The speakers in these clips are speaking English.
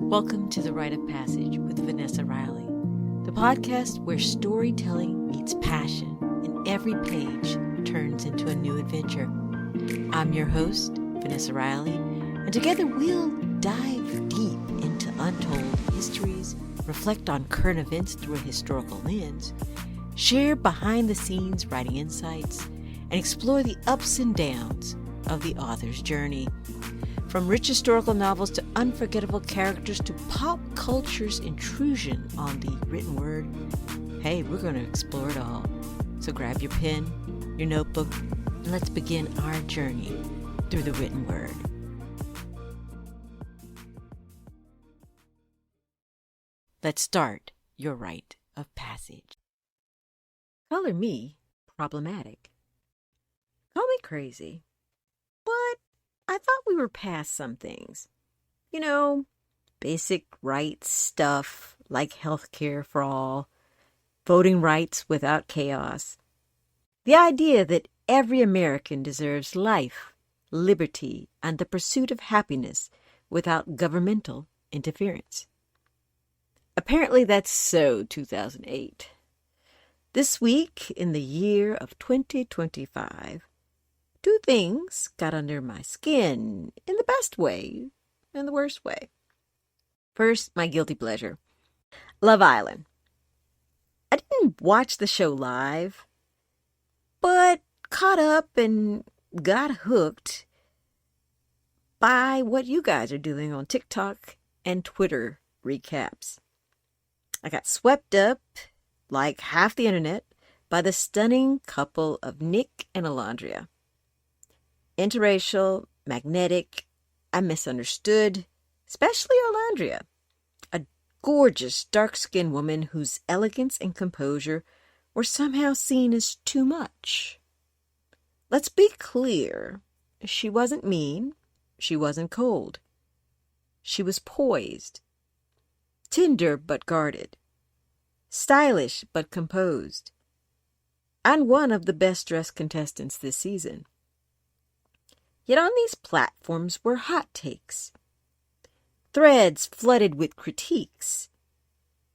Welcome to The Rite of Passage with Vanessa Riley, the podcast where storytelling meets passion and every page turns into a new adventure. I'm your host, Vanessa Riley, and together we'll dive deep into untold histories, reflect on current events through a historical lens, share behind-the-scenes writing insights, and explore the ups and downs of the author's journey. From rich historical novels to unforgettable characters to pop culture's intrusion on the written word, hey, we're going to explore it all. So grab your pen, your notebook, and let's begin our journey through the written word. Let's start your rite of passage. Color me problematic. Call me crazy. But I thought we were past some things. You know, basic rights stuff like health care for all, voting rights without chaos. The idea that every American deserves life, liberty, and the pursuit of happiness without governmental interference. Apparently that's so 2008. This week, in the year of 2025, two things got under my skin in the best way and the worst way. First, my guilty pleasure. Love Island. I didn't watch the show live, but caught up and got hooked by what you guys are doing on TikTok and Twitter recaps. I got swept up, like half the internet, by the stunning couple of Nick and Olandia. Interracial, magnetic, and misunderstood, especially Olandia, a gorgeous, dark-skinned woman whose elegance and composure were somehow seen as too much. Let's be clear, she wasn't mean, she wasn't cold. She was poised, tender but guarded, stylish but composed, and one of the best-dressed contestants this season. Yet on these platforms were hot takes, threads flooded with critiques.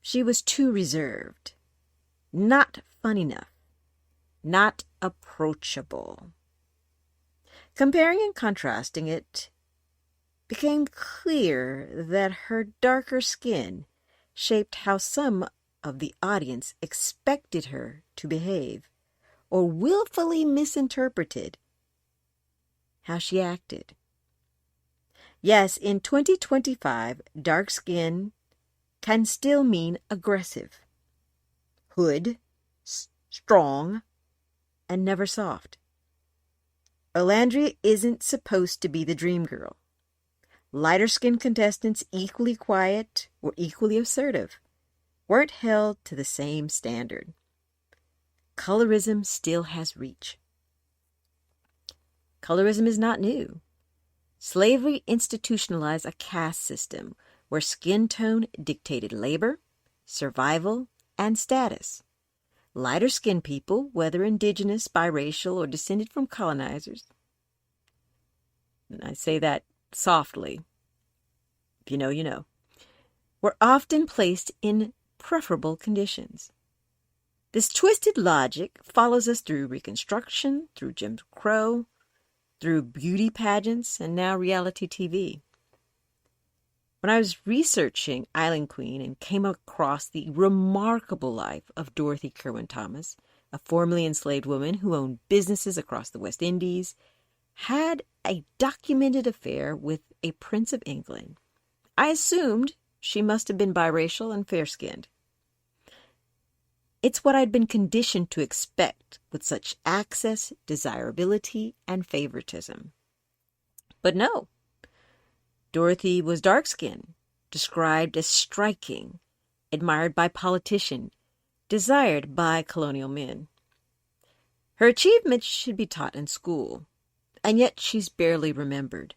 She was too reserved, not fun enough, not approachable. Comparing and contrasting it became clear that her darker skin shaped how some of the audience expected her to behave, or willfully misinterpreted how she acted. Yes, in 2025, dark skin can still mean aggressive, hood, strong, and never soft. Olandia isn't supposed to be the dream girl. Lighter-skinned contestants, equally quiet or equally assertive, weren't held to the same standard. Colorism still has reach. Colorism is not new. Slavery institutionalized a caste system where skin tone dictated labor, survival, and status. Lighter-skinned people, whether indigenous, biracial, or descended from colonizers, and I say that softly, if you know, you know, were often placed in preferable conditions. This twisted logic follows us through Reconstruction, through Jim Crow, through beauty pageants, and now reality TV. When I was researching Island Queen and came across the remarkable life of Dorothy Kirwan Thomas, a formerly enslaved woman who owned businesses across the West Indies, had a documented affair with a Prince of England, I assumed she must have been biracial and fair-skinned. It's what I'd been conditioned to expect with such access, desirability, and favoritism. But no. Dorothy was dark-skinned, described as striking, admired by politicians, desired by colonial men. Her achievements should be taught in school, and yet she's barely remembered.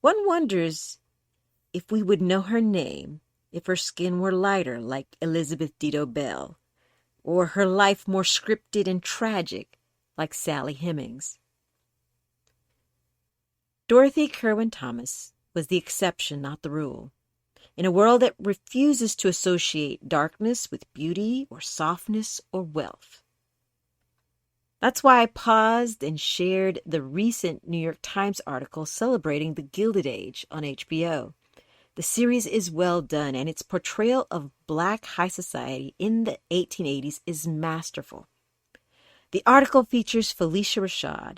One wonders if we would know her name if her skin were lighter like Elizabeth Dido Bell, or her life more scripted and tragic like Sally Hemings. Dorothy Kirwan Thomas was the exception, not the rule. in a world that refuses to associate darkness with beauty or softness or wealth. That's why I paused and shared the recent New York Times article celebrating the Gilded Age on HBO. The series is well done, and its portrayal of Black high society in the 1880s is masterful. The article features Felicia Rashad,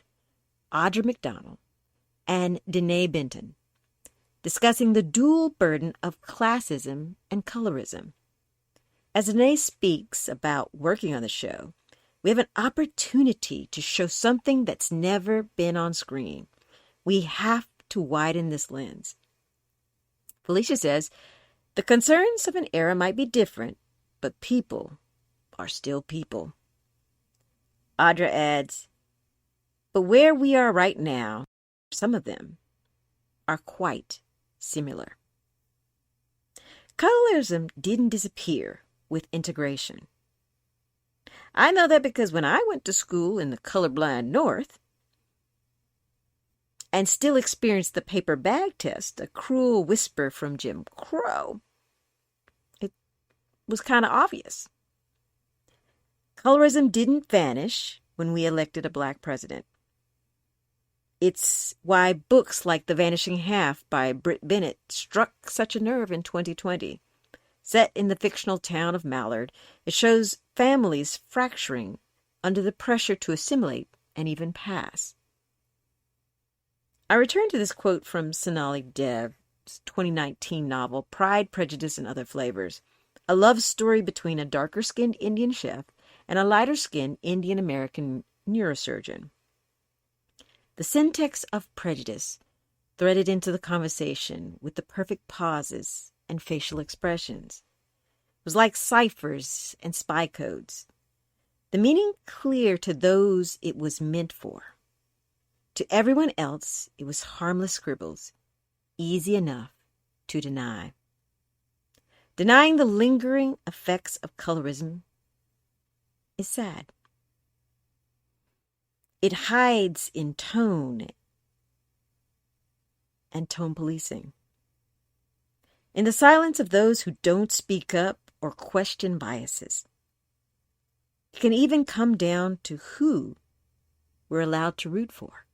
Audra McDonald, and Danae Benton, discussing the dual burden of classism and colorism. As Danae speaks about working on the show, we have an opportunity to show something that's never been on screen. We have to widen this lens. Felicia says, the concerns of an era might be different, but people are still people. Audra adds, but where we are right now, some of them are quite similar. Colorism didn't disappear with integration. I know that because when I went to school in the colorblind North and still experienced the paper bag test, a cruel whisper from Jim Crow, it was kind of obvious. Colorism didn't vanish when we elected a Black president. It's why books like The Vanishing Half by Britt Bennett struck such a nerve in 2020. Set in the fictional town of Mallard, it shows families fracturing under the pressure to assimilate and even pass. I return to this quote from Sonali Dev's 2019 novel, Pride, Prejudice, and Other Flavors, a love story between a darker-skinned Indian chef and a lighter-skinned Indian-American neurosurgeon. The syntax of prejudice threaded into the conversation with the perfect pauses and facial expressions. It was like ciphers and spy codes. The meaning clear to those it was meant for. To everyone else, it was harmless scribbles, easy enough to deny. Denying the lingering effects of colorism is sad. It hides in tone and tone policing. In the silence of those who don't speak up or question biases. It can even come down to who we're allowed to root for.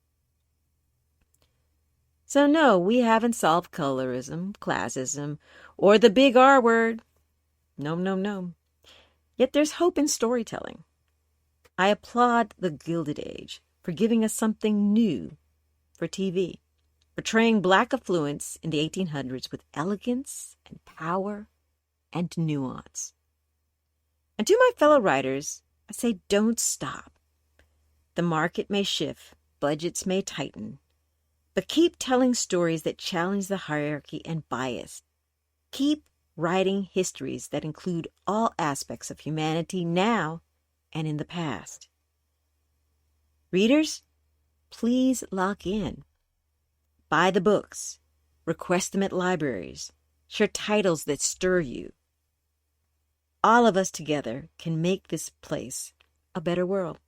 So no, we haven't solved colorism, classism, or the big R word. No. Yet there's hope in storytelling. I applaud the Gilded Age for giving us something new for TV, portraying Black affluence in the 1800s with elegance and power and nuance. And to my fellow writers, I say don't stop. The market may shift, budgets may tighten, but keep telling stories that challenge the hierarchy and bias. Keep writing histories that include all aspects of humanity now and in the past. Readers, please lock in. Buy the books. Request them at libraries. Share titles that stir you. All of us together can make this place a better world.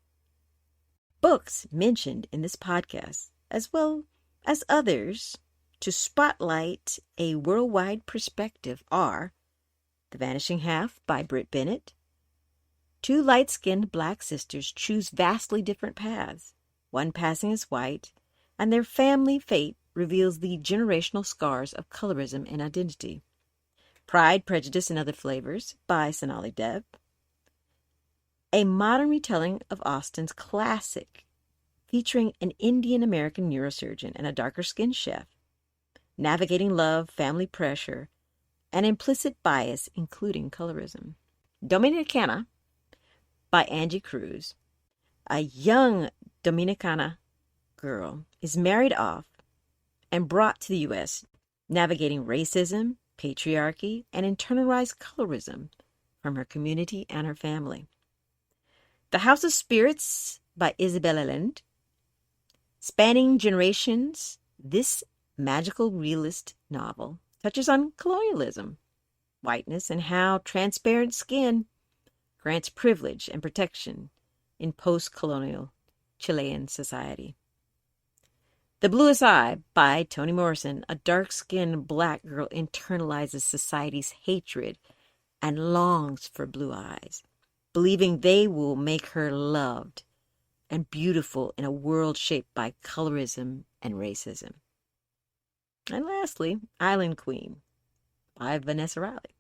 Books mentioned in this podcast, as well as others, to spotlight a worldwide perspective are The Vanishing Half by Britt Bennett. Two light-skinned Black sisters choose vastly different paths, one passing as white, and their family fate reveals the generational scars of colorism and identity. Pride, Prejudice, and Other Flavors by Sonali Dev. A modern retelling of Austen's classic, featuring an Indian-American neurosurgeon and a darker-skinned chef, navigating love, family pressure, and implicit bias, including colorism. Dominicana by Angie Cruz. A young Dominicana girl is married off and brought to the U.S., navigating racism, patriarchy, and internalized colorism from her community and her family. The House of Spirits by Isabel Allende. Spanning generations, this magical realist novel touches on colonialism, whiteness, and how transparent skin grants privilege and protection in post-colonial Chilean society. The Bluest Eye by Toni Morrison. A dark-skinned black girl internalizes society's hatred and longs for blue eyes, believing they will make her loved and beautiful in a world shaped by colorism and racism. And lastly, Island Queen by Vanessa Riley.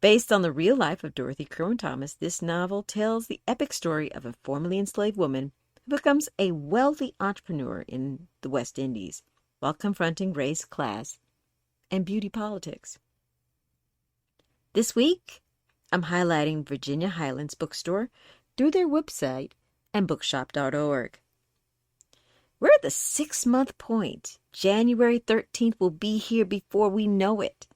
Based on the real life of Dorothy Kerwin Thomas, this novel tells the epic story of a formerly enslaved woman who becomes a wealthy entrepreneur in the West Indies while confronting race, class, and beauty politics. This week, I'm highlighting Virginia Highlands Bookstore through their website and bookshop.org. We're at the 6-month point. January 13th will be here before we know it.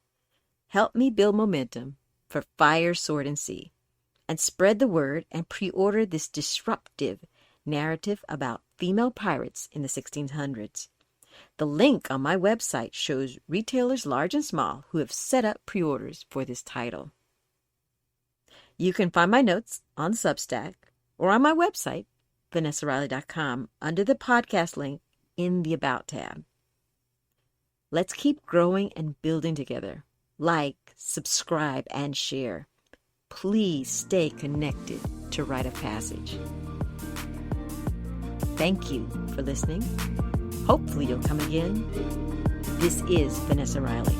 Help me build momentum for Fire, Sword, and Sea, and spread the word and pre-order this disruptive narrative about female pirates in the 1600s. The link on my website shows retailers large and small who have set up pre-orders for this title. You can find my notes on Substack or on my website, vanessariley.com, under the podcast link in the About tab. Let's keep growing and building together. Like, subscribe, and share. Please stay connected to Rite of Passage. Thank you for listening. Hopefully you'll come again. This is Vanessa Riley.